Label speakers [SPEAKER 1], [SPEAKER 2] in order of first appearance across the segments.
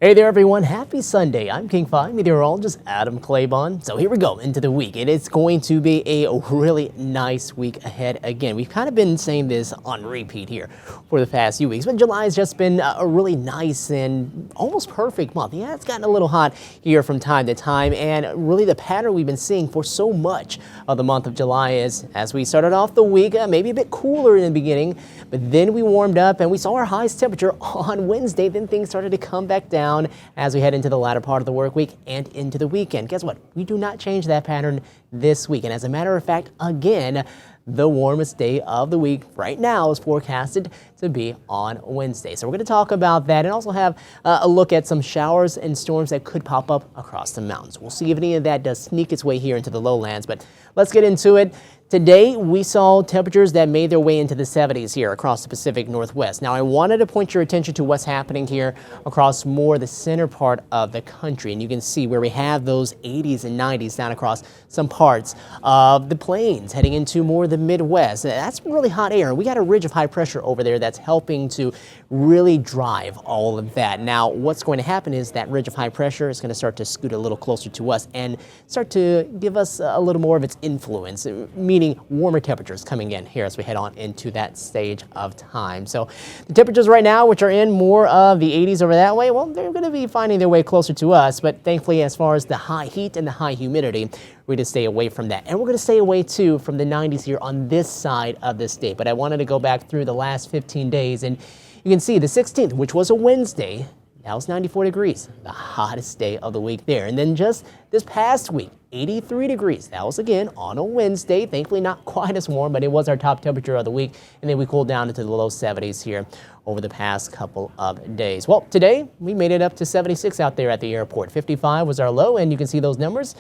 [SPEAKER 1] Hey there everyone, happy Sunday. I'm King 5 Meteorologist Adam Claibon. So here we go into the week. It is going to be a really nice week ahead again. We've kind of been saying this on repeat here for the past few weeks, but July has just been a really nice and almost perfect month. Yeah, it's gotten a little hot here from time to time, and really the pattern we've been seeing for so much of the month of July is, as we started off the week, maybe a bit cooler in the beginning, but then we warmed up and we saw our highest temperature on Wednesday. Then things started to come back down as we head into the latter part of the work week and into the weekend. Guess what? We do not change that pattern this week. And as a matter of fact, again, the warmest day of the week right now is forecasted to be on Wednesday. So we're going to talk about that and also have a look at some showers and storms that could pop up across the mountains. We'll see if any of that does sneak its way here into the lowlands, but let's get into it. Today, we saw temperatures that made their way into the 70s here across the Pacific Northwest. Now, I wanted to point your attention to what's happening here across more the center part of the country. And you can see where we have those 80s and 90s down across some parts of the plains heading into more of the Midwest. That's really hot air. We got a ridge of high pressure over there that's helping to really drive all of that. Now, what's going to happen is that ridge of high pressure is going to start to scoot a little closer to us and start to give us a little more of its influence, meaning warmer temperatures coming in here as we head on into that stage of time. So the temperatures right now, which are in more of the 80s over that way, well, they're going to be finding their way closer to us. But thankfully, as far as the high heat and the high humidity, we're going to stay away from that. And we're going to stay away, too, from the 90s here on this side of the state. But I wanted to go back through the last 15 days, and you can see the 16th, which was a Wednesday, that was 94 degrees, the hottest day of the week there. And then just this past week, 83 degrees. That was again on a Wednesday. Thankfully not quite as warm, but it was our top temperature of the week. And then we cooled down into the low 70s here over the past couple of days. Well, today we made it up to 76 out there at the airport. 55 was our low, and you can see those numbers.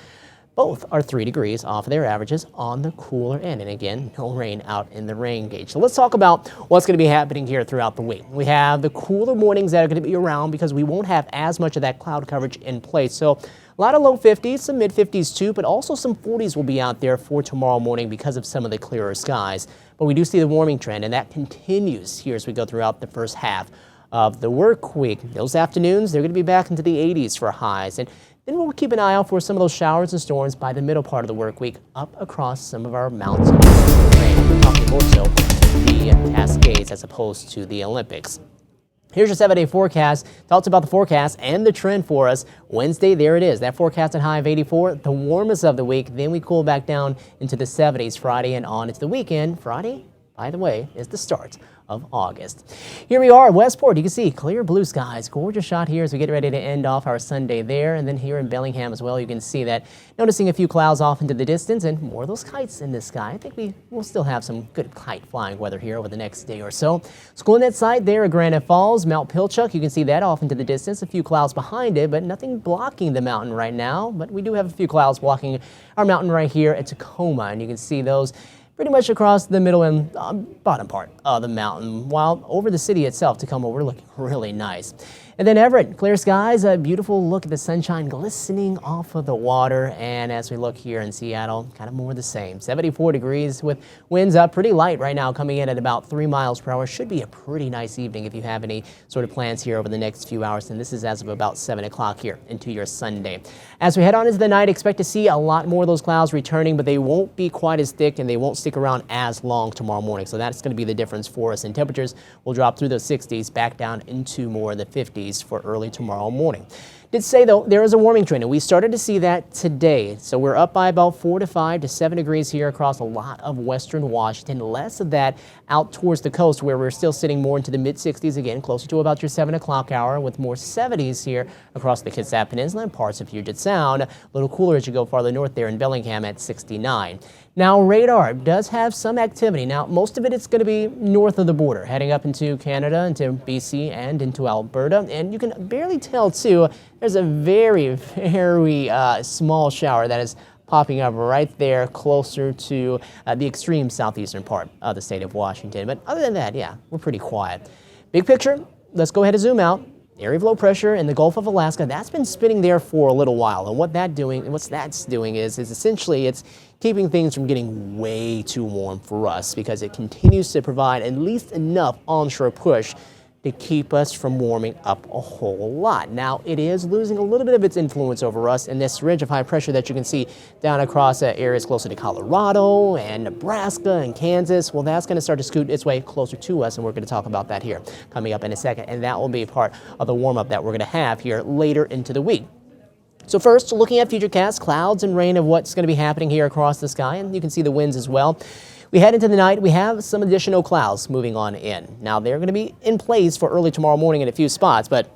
[SPEAKER 1] Both are 3 degrees off of their averages on the cooler end. And again, no rain out in the rain gauge. So let's talk about what's going to be happening here throughout the week. We have the cooler mornings that are going to be around because we won't have as much of that cloud coverage in place. So a lot of low 50s, some mid 50s too, but also some 40s will be out there for tomorrow morning because of some of the clearer skies. But we do see the warming trend, and that continues here as we go throughout the first half of the work week. Those afternoons, they're going to be back into the 80s for highs. And then we'll keep an eye out for some of those showers and storms by the middle part of the work week up across some of our mountains. We're talking more so the Cascades as opposed to the Olympics. Here's your 7-day forecast. Talks about the forecast and the trend for us. Wednesday, there it is. That forecasted high of 84, the warmest of the week. Then we cool back down into the 70s Friday and on into the weekend. Friday, by the way, is the start of August. Here we are at Westport. You can see clear blue skies. Gorgeous shot here as we get ready to end off our Sunday there. And then here in Bellingham as well, you can see that. Noticing a few clouds off into the distance and more of those kites in the sky. I think we will still have some good kite flying weather here over the next day or so. Schooling that side there at Granite Falls, Mount Pilchuck. You can see that off into the distance. A few clouds behind it, but nothing blocking the mountain right now. But we do have a few clouds blocking our mountain right here at Tacoma. And you can see those pretty much across the middle and bottom part of the mountain, while over the city itself, Tacoma, we're looking really nice. And then Everett, clear skies, a beautiful look at the sunshine glistening off of the water. And as we look here in Seattle, kind of more the same. 74 degrees with winds up pretty light right now, coming in at about 3 miles per hour. Should be a pretty nice evening if you have any sort of plans here over the next few hours. And this is as of about 7 o'clock here into your Sunday. As we head on into the night, expect to see a lot more of those clouds returning, but they won't be quite as thick and they won't stick around as long tomorrow morning. So that's going to be the difference for us. And temperatures will drop through the 60s back down into more of the 50s for early tomorrow morning. Did say, though, there is a warming trend, and we started to see that today. So we're up by about 4 to 5 to 7 degrees here across a lot of western Washington. Less of that out towards the coast, where we're still sitting more into the mid-60s again, closer to about your 7 o'clock hour, with more 70s here across the Kitsap Peninsula and parts of Puget Sound. A little cooler as you go farther north there in Bellingham at 69. Now, radar does have some activity. Now, most of it is going to be north of the border, heading up into Canada, into BC, and into Alberta. And you can barely tell, too, there's a very, very small shower that is popping up right there closer to the extreme southeastern part of the state of Washington. But other than that, yeah, we're pretty quiet. Big picture, let's go ahead and zoom out. Area of low pressure in the Gulf of Alaska, that's been spinning there for a little while. And what that's doing is essentially it's keeping things from getting way too warm for us, because it continues to provide at least enough onshore push to keep us from warming up a whole lot. Now, it is losing a little bit of its influence over us, and this ridge of high pressure that you can see down across areas closer to Colorado and Nebraska and Kansas, well, that's going to start to scoot its way closer to us, and we're going to talk about that here coming up in a second, and that will be part of the warm-up that we're going to have here later into the week. So first, looking at futurecast, clouds and rain of what's going to be happening here across the sky, and you can see the winds as well. We head into the night, we have some additional clouds moving on in. Now, they're going to be in place for early tomorrow morning in a few spots, but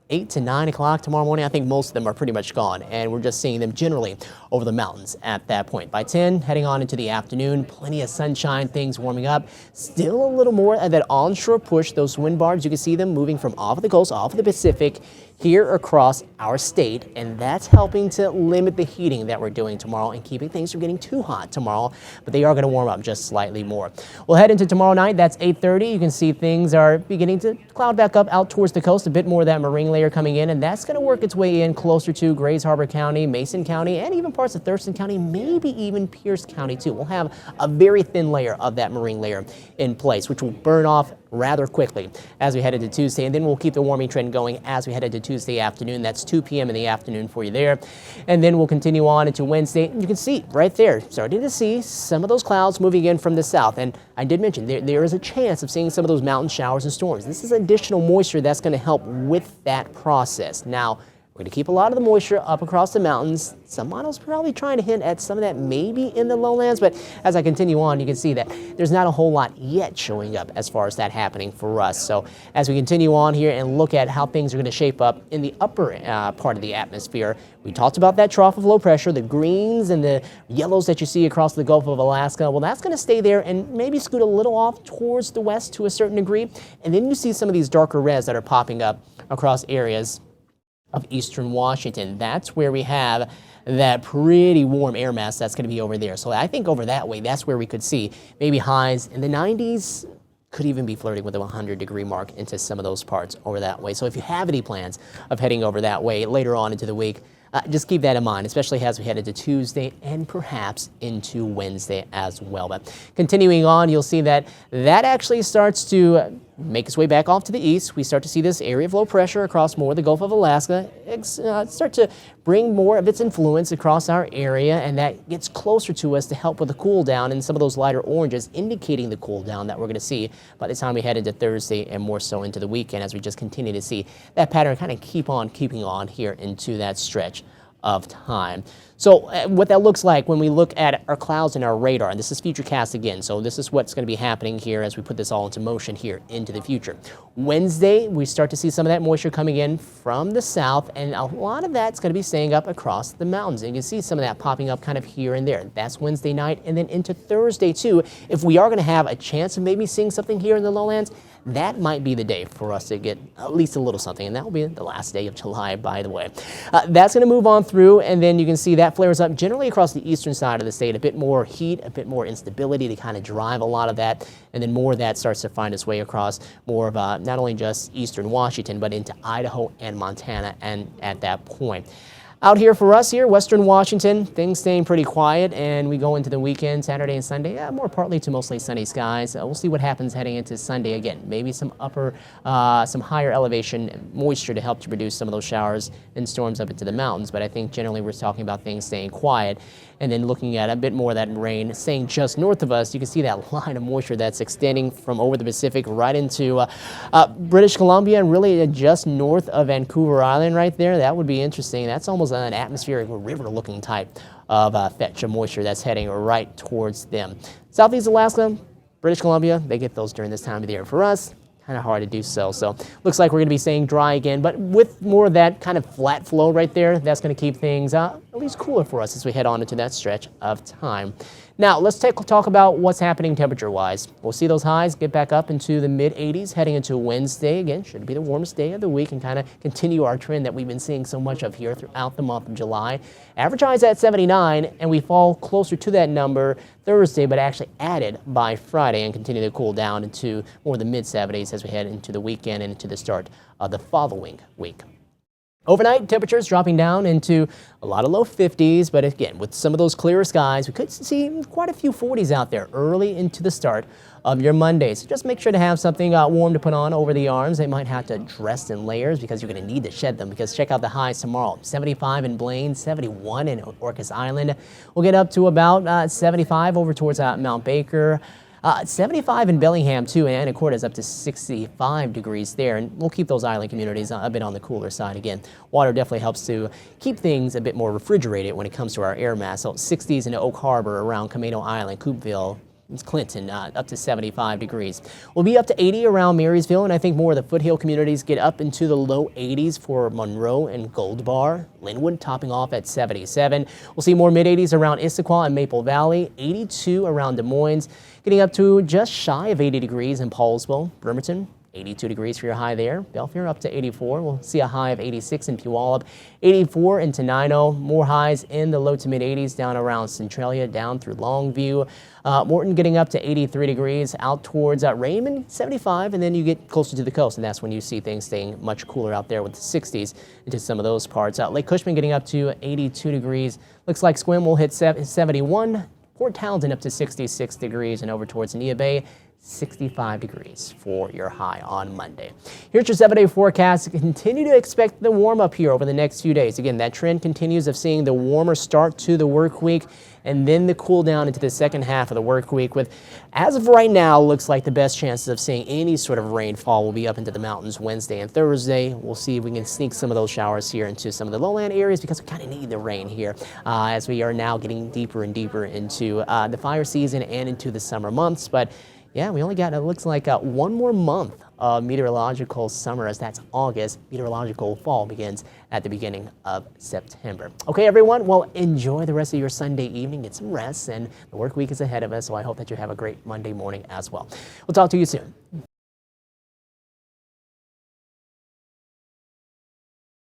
[SPEAKER 1] 8 to 9 o'clock tomorrow morning, I think most of them are pretty much gone, and we're just seeing them generally over the mountains at that point. By 10, heading on into the afternoon, plenty of sunshine, things warming up. Still a little more of that onshore push, those wind bars, you can see them moving from off of the coast, off of the Pacific, here across our state, and that's helping to limit the heating that we're doing tomorrow and keeping things from getting too hot tomorrow, but they are going to warm up just slightly more. We'll head into tomorrow night, that's 8:30. You can see things are beginning to cloud back up out towards the coast, a bit more of that marine layer coming in, and that's going to work its way in closer to Grays Harbor County, Mason County, and even parts of Thurston County, maybe even Pierce County too. We'll have a very thin layer of that marine layer in place, which will burn off rather quickly as we head into Tuesday, and then we'll keep the warming trend going as we head into Tuesday afternoon. That's 2 p.m. in the afternoon for you there, and then we'll continue on into Wednesday. You can see right there, starting to see some of those clouds moving in from the south, and I did mention there is a chance of seeing some of those mountain showers and storms. This is additional moisture that's going to help with that process. Now, we're going to keep a lot of the moisture up across the mountains. Some models probably trying to hint at some of that maybe in the lowlands, but as I continue on, you can see that there's not a whole lot yet showing up as far as that happening for us. So as we continue on here and look at how things are going to shape up in the upper part of the atmosphere, we talked about that trough of low pressure, the greens and the yellows that you see across the Gulf of Alaska. Well, that's going to stay there and maybe scoot a little off towards the west to a certain degree. And then you see some of these darker reds that are popping up across areas of eastern Washington. That's where we have that pretty warm air mass that's going to be over there. So I think over that way, that's where we could see maybe highs in the 90s, could even be flirting with the 100-degree mark into some of those parts over that way. So if you have any plans of heading over that way later on into the week, just keep that in mind, especially as we head into Tuesday and perhaps into Wednesday as well. But continuing on, you'll see that actually starts to make its way back off to the east. We start to see this area of low pressure across more of the Gulf of Alaska start to bring more of its influence across our area, and that gets closer to us to help with the cool down and some of those lighter oranges indicating the cool down that we're going to see by the time we head into Thursday and more so into the weekend as we just continue to see that pattern kind of keep on keeping on here into that stretch of time. So what that looks like when we look at our clouds and our radar, and this is futurecast again, so this is what's going to be happening here as we put this all into motion here into the future. Wednesday, we start to see some of that moisture coming in from the south, and a lot of that's going to be staying up across the mountains. And you can see some of that popping up kind of here and there. That's Wednesday night, and then into Thursday too. If we are going to have a chance of maybe seeing something here in the lowlands, that might be the day for us to get at least a little something, and that will be the last day of July, by the way. That's going to move on through, and then you can see that flares up generally across the eastern side of the state. A bit more heat, a bit more instability to kind of drive a lot of that, and then more of that starts to find its way across more of not only just eastern Washington, but into Idaho and Montana, and at that point. Out here for us here, western Washington, things staying pretty quiet, and we go into the weekend, Saturday and Sunday, more partly to mostly sunny skies. We'll see what happens heading into Sunday again. Maybe some higher elevation moisture to help to produce some of those showers and storms up into the mountains, but I think generally we're talking about things staying quiet. And then looking at a bit more of that rain staying just north of us, you can see that line of moisture that's extending from over the Pacific right into British Columbia and really just north of Vancouver Island right there. That would be interesting. That's almost an atmospheric river-looking type of fetch of moisture that's heading right towards them. Southeast Alaska, British Columbia, they get those during this time of the year. For us, kind of hard to do so. So looks like we're going to be staying dry again, but with more of that kind of flat flow right there, that's going to keep things at least cooler for us as we head on into that stretch of time. Now, let's talk about what's happening temperature-wise. We'll see those highs get back up into the mid-80s heading into Wednesday. Again, should be the warmest day of the week and kind of continue our trend that we've been seeing so much of here throughout the month of July. Average highs at 79, and we fall closer to that number Thursday, but actually added by Friday and continue to cool down into more of the mid-70s as we head into the weekend and into the start of the following week. Overnight, temperatures dropping down into a lot of low 50s, but again, with some of those clearer skies, we could see quite a few 40s out there early into the start of your Monday. So just make sure to have something warm to put on over the arms. They might have to dress in layers because you're going to need to shed them, because check out the highs tomorrow. 75 in Blaine, 71 in Orcas Island. We'll get up to about 75 over towards Mount Baker. 75 in Bellingham, too, and Anacortes up to 65 degrees there. And we'll keep those island communities a bit on the cooler side again. Water definitely helps to keep things a bit more refrigerated when it comes to our air mass. So 60s in Oak Harbor, around Camino Island, Coopville, Clinton, up to 75 degrees. We'll be up to 80 around Marysville, and I think more of the foothill communities get up into the low 80s for Monroe and Gold Bar. Linwood topping off at 77. We'll see more mid-80s around Issaquah and Maple Valley, 82 around Des Moines, getting up to just shy of 80 degrees in Paulsville. Bremerton, 82 degrees for your high there. Belfair up to 84. We'll see a high of 86 in Puyallup, 84 in Tenino. More highs in the low to mid 80s down around Centralia, down through Longview. Morton getting up to 83 degrees out towards Raymond, 75, and then you get closer to the coast, and that's when you see things staying much cooler out there with the 60s into some of those parts. Lake Cushman getting up to 82 degrees. Looks like Sequim will hit 71. Port Townsend up to 66 degrees, and over towards Neah Bay, 65 degrees for your high on Monday. Here's your 7-day forecast. Continue to expect the warm up here over the next few days. Again, that trend continues of seeing the warmer start to the work week and then the cool down into the second half of the work week, with, as of right now, looks like the best chances of seeing any sort of rainfall will be up into the mountains Wednesday and Thursday. We'll see if we can sneak some of those showers here into some of the lowland areas, because we kind of need the rain here as we are now getting deeper and deeper into the fire season and into the summer months. But yeah, we only got, it looks like, one more month of meteorological summer, as that's August. Meteorological fall begins at the beginning of September. Okay, everyone, well, enjoy the rest of your Sunday evening. Get some rest, and the work week is ahead of us, so I hope that you have a great Monday morning as well. We'll talk to you soon.